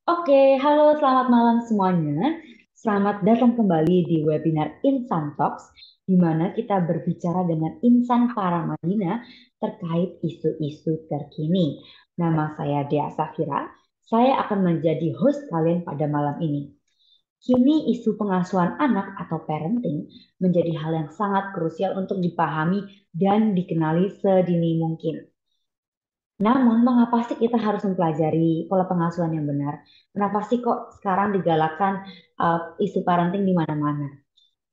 Oke, halo, selamat malam semuanya. Selamat datang kembali di webinar Insan Talks, di mana kita berbicara dengan insan para Madinah terkait isu-isu terkini. Nama saya Dea Safira, saya akan menjadi host kalian pada malam ini. Kini isu pengasuhan anak atau parenting menjadi hal yang sangat krusial untuk dipahami dan dikenali sedini mungkin. Namun, mengapa sih kita harus mempelajari pola pengasuhan yang benar? Kenapa sih kok sekarang digalakkan isu parenting di mana-mana?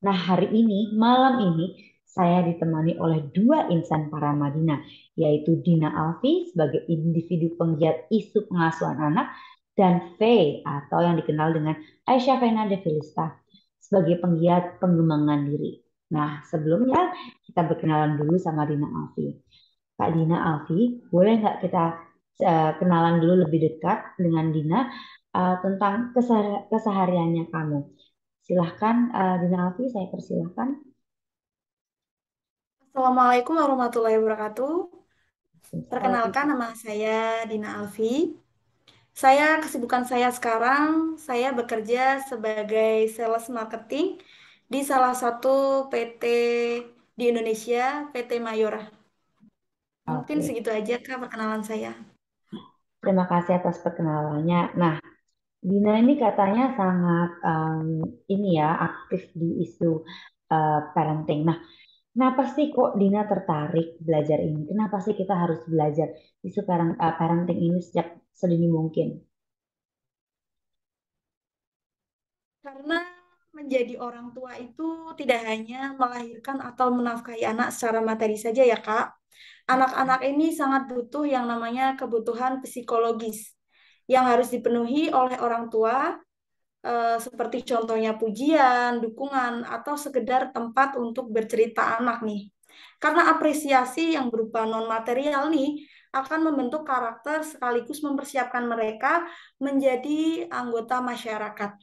Nah, hari ini, malam ini, saya ditemani oleh dua insan para Madinah, yaitu Dina Alfi sebagai individu penggiat isu pengasuhan anak, dan Faye atau yang dikenal dengan Aisyah Vena de Filista sebagai penggiat pengembangan diri. Nah, sebelumnya kita berkenalan dulu sama Dina Alfi. Kak Dina Alfi, boleh nggak kita kenalan dulu lebih dekat dengan Dina tentang kesehariannya kamu? Silahkan Dina Alfi, saya persilahkan. Assalamualaikum warahmatullahi wabarakatuh. Perkenalkan, Waalaikumsalam. nama saya Dina Alfi. Kesibukan saya sekarang, saya bekerja sebagai sales marketing di salah satu PT di Indonesia, PT Mayora. Mungkin Oke, segitu aja Kak perkenalan saya. terima kasih atas perkenalannya. Nah, Dina ini katanya sangat ini ya aktif di isu parenting. Nah, kenapa sih kok Dina tertarik belajar ini? Kenapa sih kita harus belajar isu parenting ini sejak sedini mungkin? Karena menjadi orang tua itu tidak hanya melahirkan atau menafkahi anak secara materi saja ya Kak. Anak-anak ini sangat butuh yang namanya kebutuhan psikologis yang harus dipenuhi oleh orang tua, seperti contohnya pujian, dukungan, atau sekedar tempat untuk bercerita anak nih. Karena apresiasi yang berupa non-material nih akan membentuk karakter sekaligus mempersiapkan mereka menjadi anggota masyarakat.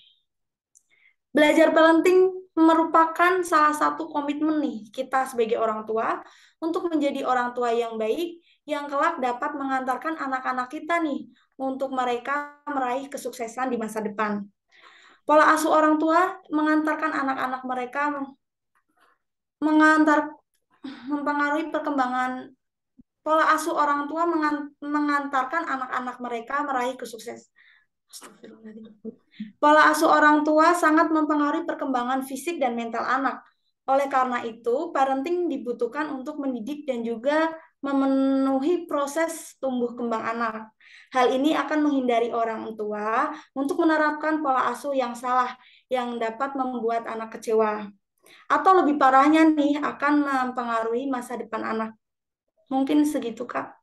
Belajar parenting merupakan salah satu komitmen nih kita sebagai orang tua untuk menjadi orang tua yang baik yang kelak dapat mengantarkan anak-anak kita nih untuk mereka meraih kesuksesan di masa depan. Pola asuh orang tua mengantarkan anak-anak mereka mengantar mempengaruhi perkembangan pola asuh orang tua mengantarkan anak-anak mereka meraih kesuksesan. Astagfirullahaladzim. Pola asuh orang tua sangat mempengaruhi perkembangan fisik dan mental anak. Oleh karena itu, parenting dibutuhkan untuk mendidik dan juga memenuhi proses tumbuh kembang anak. Hal ini akan menghindari orang tua untuk menerapkan pola asuh yang salah yang dapat membuat anak kecewa. Atau lebih parahnya nih, akan mempengaruhi masa depan anak. Mungkin segitu, Kak.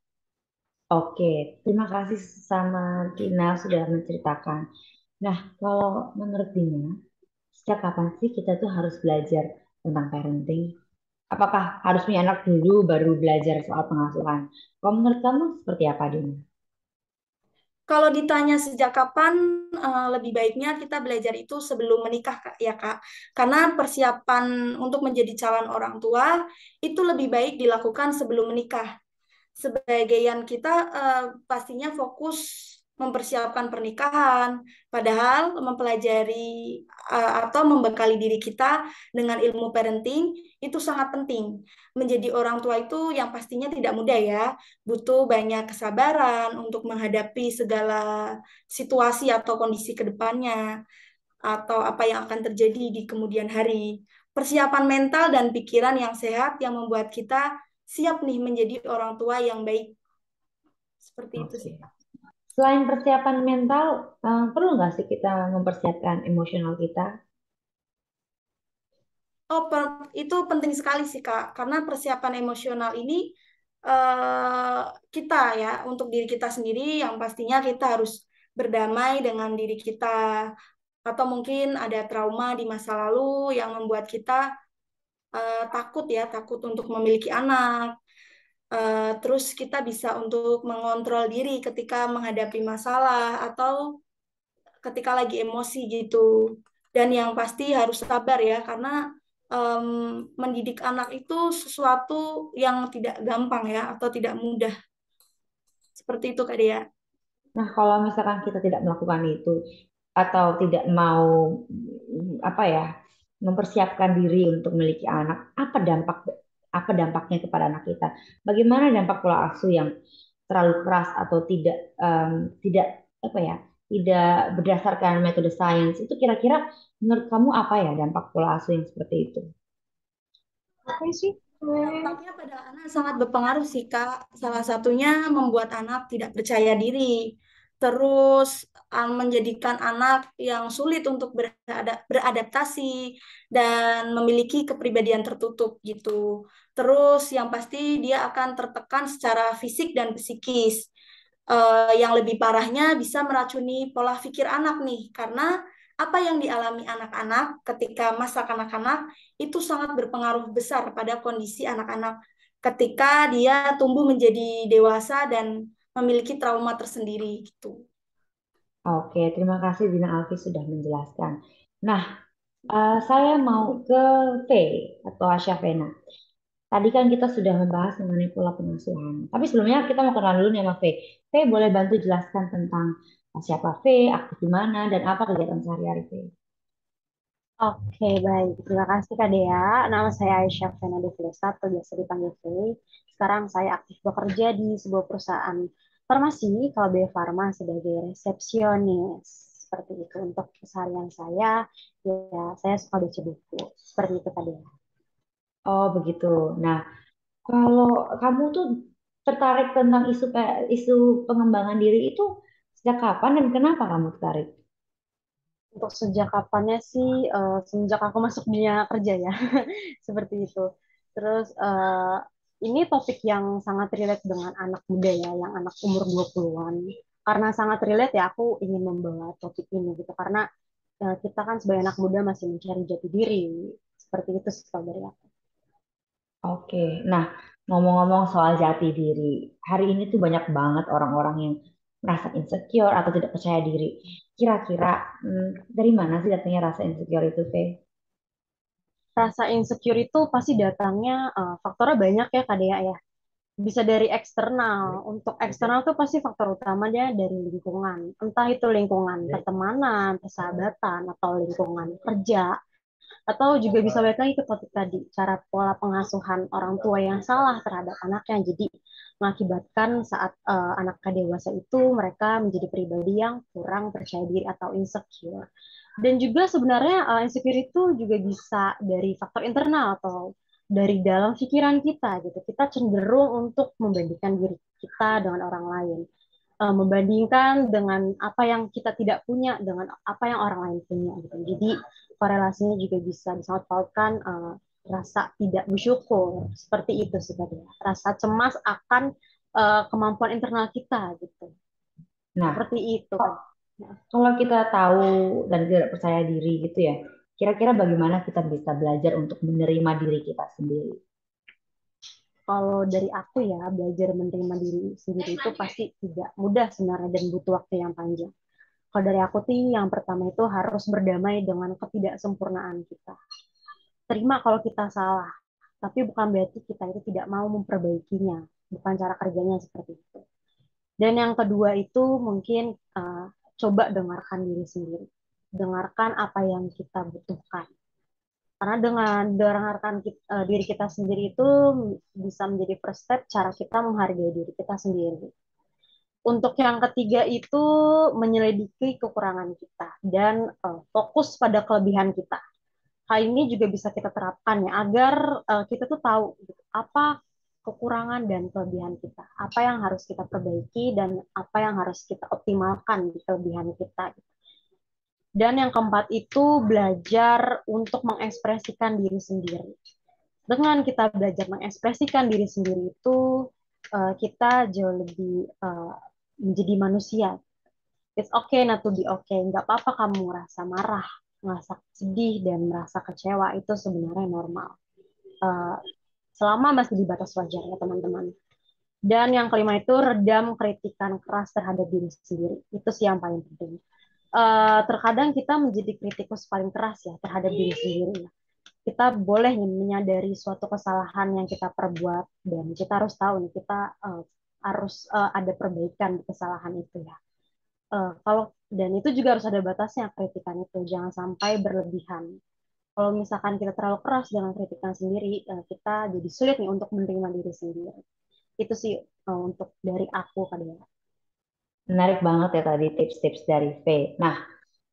Oke, terima kasih sama Dina sudah menceritakan. Nah, kalau menurut Dina, sejak kapan sih kita tuh harus belajar tentang parenting? Apakah harus punya anak dulu baru belajar soal pengasuhan? Kalau menurut kamu seperti apa, Dina? Kalau ditanya sejak kapan, lebih baiknya kita belajar itu sebelum menikah, Kak, ya Kak. Karena persiapan untuk menjadi calon orang tua itu lebih baik dilakukan sebelum menikah. Sebagian kita pastinya fokus mempersiapkan pernikahan, padahal mempelajari atau membekali diri kita dengan ilmu parenting itu sangat penting. Menjadi orang tua itu yang pastinya tidak mudah ya, butuh banyak kesabaran untuk menghadapi segala situasi atau kondisi ke depannya, atau apa yang akan terjadi di kemudian hari. Persiapan mental dan pikiran yang sehat yang membuat kita siap nih menjadi orang tua yang baik. Seperti itu Oke. sih, Kak. Selain persiapan mental, perlu nggak sih kita mempersiapkan emosional kita? Oh, itu penting sekali sih, Kak. Karena persiapan emosional ini eh, kita ya, untuk diri kita sendiri yang pastinya kita harus berdamai dengan diri kita. Atau mungkin ada trauma di masa lalu yang membuat kita takut ya, takut untuk memiliki anak. Terus kita bisa untuk mengontrol diri ketika menghadapi masalah atau ketika lagi emosi gitu. Dan yang pasti harus sabar ya, karena mendidik anak itu sesuatu yang tidak gampang ya, atau tidak mudah. Seperti itu Kak Dea. Nah, kalau misalkan kita tidak melakukan itu atau tidak mau apa ya, mempersiapkan diri untuk memiliki anak, apa dampaknya kepada anak kita? Bagaimana dampak pola asuh yang terlalu keras atau tidak apa ya, tidak berdasarkan metode sains itu kira-kira menurut kamu apa ya dampak pola asuh yang seperti itu? Apa sih? Dampaknya pada anak sangat berpengaruh sih, Kak. Salah satunya membuat anak tidak percaya diri. Terus menjadikan anak yang sulit untuk beradaptasi dan memiliki kepribadian tertutup gitu. Terus yang pasti dia akan tertekan secara fisik dan psikis. Yang lebih parahnya bisa meracuni pola pikir anak nih, karena apa yang dialami anak-anak ketika masa kanak-kanak itu sangat berpengaruh besar pada kondisi anak-anak ketika dia tumbuh menjadi dewasa dan memiliki trauma tersendiri gitu. Oke, terima kasih Dina Alfi sudah menjelaskan. Nah, saya mau ke V atau Asyafena. Tadi kan kita sudah membahas mengenai pola pengasuhan. Tapi sebelumnya kita mau kenal dulu nih sama V. V boleh bantu jelaskan tentang siapa V, aktif di mana, dan apa kegiatan sehari-hari V? Oke, baik. Terima kasih Kak Dea. Nama saya Aisyah Fena Devlesa atau biasa dipanggil V. Sekarang saya aktif bekerja di sebuah perusahaan farmasi, kalau Bio Farma, sebagai resepsionis. Seperti itu untuk keseharian saya. Ya, saya suka baca buku. Seperti itu Kak Dea. Oh, begitu. Nah, kalau kamu tuh tertarik tentang isu pengembangan diri itu sejak kapan dan kenapa kamu tertarik? Untuk sejak kapannya sih, semenjak aku masuk dunia kerja ya, seperti itu. Terus ini topik yang sangat relate dengan anak muda ya, yang anak umur 20-an. Karena sangat relate ya, aku ingin membawa topik ini gitu. Karena kita kan sebagai anak muda masih mencari jati diri. Seperti itu sih kalau dari aku. Oke, nah ngomong-ngomong soal jati diri, hari ini tuh banyak banget orang-orang yang merasa insecure atau tidak percaya diri. Kira-kira dari mana sih datangnya rasa insecure itu, Faye? Rasa insecure itu pasti datangnya, faktornya banyak ya Kak Dea ya. Bisa dari eksternal. Untuk eksternal tuh pasti faktor utamanya dari lingkungan. Entah itu lingkungan pertemanan, persahabatan, atau lingkungan kerja. Atau juga bisa balik lagi ke topik tadi, cara pola pengasuhan orang tua yang salah terhadap anaknya. Jadi mengakibatkan saat anak dewasa itu mereka menjadi pribadi yang kurang percaya diri atau insecure. Dan juga sebenarnya insecure itu juga bisa dari faktor internal atau dari dalam pikiran kita gitu. Kita cenderung untuk membandingkan diri kita dengan orang lain, membandingkan dengan apa yang kita tidak punya dengan apa yang orang lain punya gitu. Jadi korelasinya juga bisa disangkut pautkan rasa tidak bersyukur seperti itu sih tadi. Rasa cemas akan kemampuan internal kita gitu. Nah, Seperti itu kan. kalau kita tahu dan tidak percaya diri gitu ya, kira-kira bagaimana kita bisa belajar untuk menerima diri kita sendiri? Kalau dari aku ya, belajar menerima diri sendiri itu pasti tidak mudah sebenarnya dan butuh waktu yang panjang. Kalau dari aku sih yang pertama itu harus berdamai dengan ketidaksempurnaan kita. Terima kalau kita salah, tapi bukan berarti kita itu tidak mau memperbaikinya. Bukan cara kerjanya seperti itu. Dan yang kedua itu mungkin coba dengarkan diri sendiri. Dengarkan apa yang kita butuhkan. Karena dengan dengarkan diri kita sendiri itu bisa menjadi first step cara kita menghargai diri kita sendiri. Untuk yang ketiga itu menyelidiki kekurangan kita dan fokus pada kelebihan kita. Hal ini juga bisa kita terapkan ya agar kita tuh tahu gitu, apa kekurangan dan kelebihan kita, apa yang harus kita perbaiki dan apa yang harus kita optimalkan di kelebihan kita. Dan yang keempat itu belajar untuk mengekspresikan diri sendiri. Dengan kita belajar mengekspresikan diri sendiri itu kita jauh lebih menjadi manusia. It's okay not to be okay. Nggak apa-apa kamu merasa marah, merasa sedih, dan merasa kecewa. Itu sebenarnya normal. Uh, Selama masih di batas wajar ya teman-teman. Dan yang kelima itu redam kritikan keras terhadap diri sendiri. Itu sih yang paling penting. Terkadang kita menjadi kritikus paling keras ya terhadap diri sendiri. Kita boleh menyadari suatu kesalahan yang kita perbuat dan kita harus tahu nih kita harus ada perbaikan di kesalahan itu ya. Kalau dan itu juga harus ada batasnya kritikan itu, jangan sampai berlebihan. Kalau misalkan kita terlalu keras dengan kritikan sendiri, kita jadi sulit nih untuk menerima diri sendiri. Itu sih untuk dari aku Kak Dea. Menarik banget ya tadi tips-tips dari V. Nah,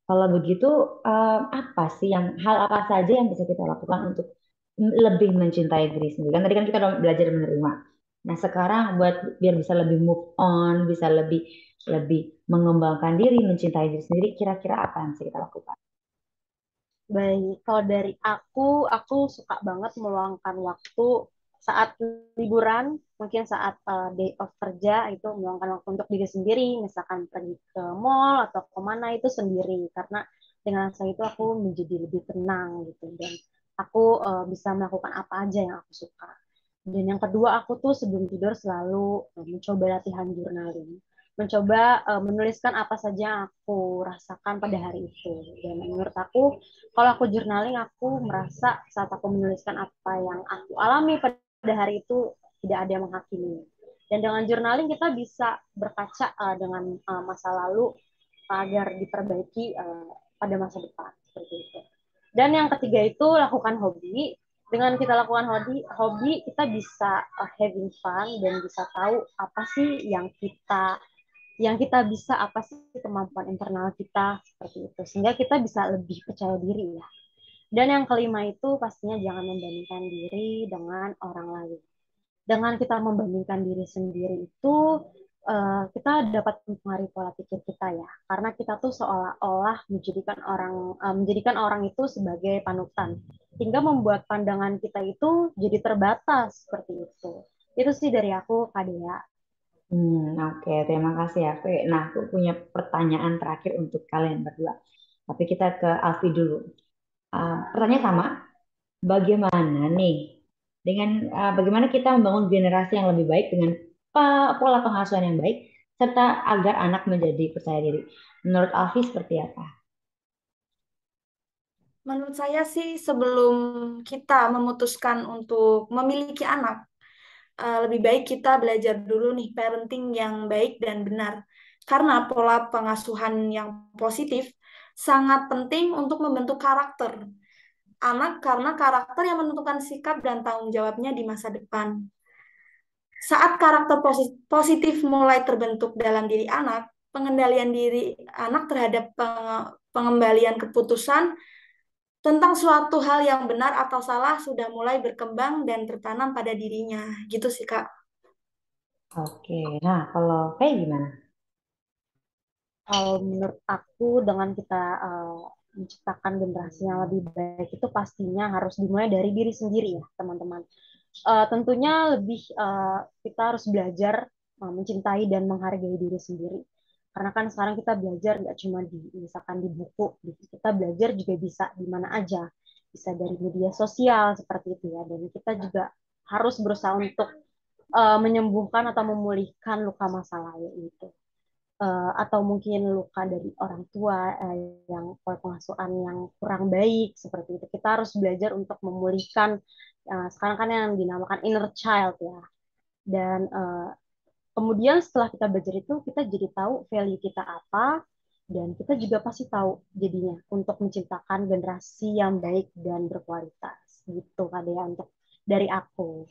kalau begitu, apa sih hal apa saja yang bisa kita lakukan untuk lebih mencintai diri sendiri? Kan tadi kan kita udah belajar menerima. Nah, sekarang buat biar bisa lebih move on, bisa lebih lebih mengembangkan diri, mencintai diri sendiri, kira-kira apa yang bisa kita lakukan? Baik, kalau dari aku suka banget meluangkan waktu saat liburan, mungkin saat day off kerja itu meluangkan waktu untuk diri sendiri, misalkan pergi ke mall atau kemana itu sendiri, karena dengan saya itu aku menjadi lebih tenang gitu dan aku bisa melakukan apa aja yang aku suka. Dan yang kedua aku tuh sebelum tidur selalu mencoba latihan journaling, mencoba menuliskan apa saja yang aku rasakan pada hari itu. Dan menurut aku kalau aku journaling, aku merasa saat aku menuliskan apa yang aku alami pada hari itu tidak ada yang menghakimi. Dan dengan journaling kita bisa berkaca dengan masa lalu agar diperbaiki pada masa depan seperti itu. Dan yang ketiga itu lakukan hobi. Dengan kita lakukan hobi kita bisa having fun dan bisa tahu apa sih yang kita bisa, apa sih kemampuan internal kita seperti itu, sehingga kita bisa lebih percaya diri ya. Dan yang kelima itu pastinya jangan membandingkan diri dengan orang lain. Dengan kita membandingkan diri sendiri itu kita dapat mempengaruhi pola pikir kita ya, karena kita tuh seolah-olah menjadikan orang itu sebagai panutan, hingga membuat pandangan kita itu jadi terbatas seperti itu. Itu sih dari aku, Kak Dea. Oke, terima kasih ya, V. Nah, aku punya pertanyaan terakhir untuk kalian berdua. Tapi kita ke Alfi dulu. Pertanyaan sama, bagaimana nih bagaimana kita membangun generasi yang lebih baik dengan pola pengasuhan yang baik serta agar anak menjadi percaya diri. Menurut Alfi seperti apa? Menurut saya sih sebelum kita memutuskan untuk memiliki anak, lebih baik kita belajar dulu nih parenting yang baik dan benar. Karena pola pengasuhan yang positif sangat penting untuk membentuk karakter anak karena karakter yang menentukan sikap dan tanggung jawabnya di masa depan. Saat karakter positif mulai terbentuk dalam diri anak, pengendalian diri anak terhadap pengembalian keputusan tentang suatu hal yang benar atau salah sudah mulai berkembang dan tertanam pada dirinya. Gitu sih, Kak. Oke, nah kalau kayak gimana? Kalau menurut aku dengan kita menciptakan generasi yang lebih baik itu pastinya harus dimulai dari diri sendiri ya teman-teman. Tentunya lebih kita harus belajar mencintai dan menghargai diri sendiri. Karena kan sekarang kita belajar nggak cuma misalkan di buku, kita belajar juga bisa di mana aja, bisa dari media sosial seperti itu ya. Dan kita juga harus berusaha untuk menyembuhkan atau memulihkan luka masa lalu itu. Atau mungkin luka dari orang tua yang pola pengasuhan yang kurang baik seperti itu. Kita harus belajar untuk memulihkan sekarang kan yang dinamakan inner child ya. Dan kemudian setelah kita belajar itu kita jadi tahu value kita apa dan kita juga pasti tahu jadinya untuk menciptakan generasi yang baik dan berkualitas gitu Kak Dea untuk dari aku.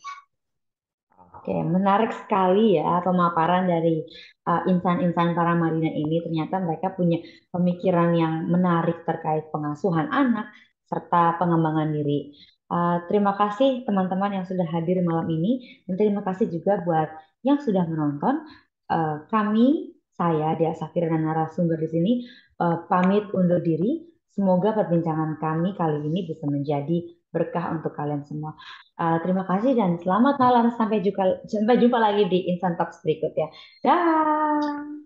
Oke, menarik sekali ya pemaparan dari insan-insan para marina ini. Ternyata mereka punya pemikiran yang menarik terkait pengasuhan anak serta pengembangan diri. Terima kasih teman-teman yang sudah hadir malam ini dan terima kasih juga buat yang sudah menonton. Saya Dea Safira dan narasumber di sini pamit undur diri. Semoga perbincangan kami kali ini bisa menjadi berkah untuk kalian semua. Terima kasih dan selamat malam. Sampai jumpa lagi di Instant Talks berikutnya. Dah.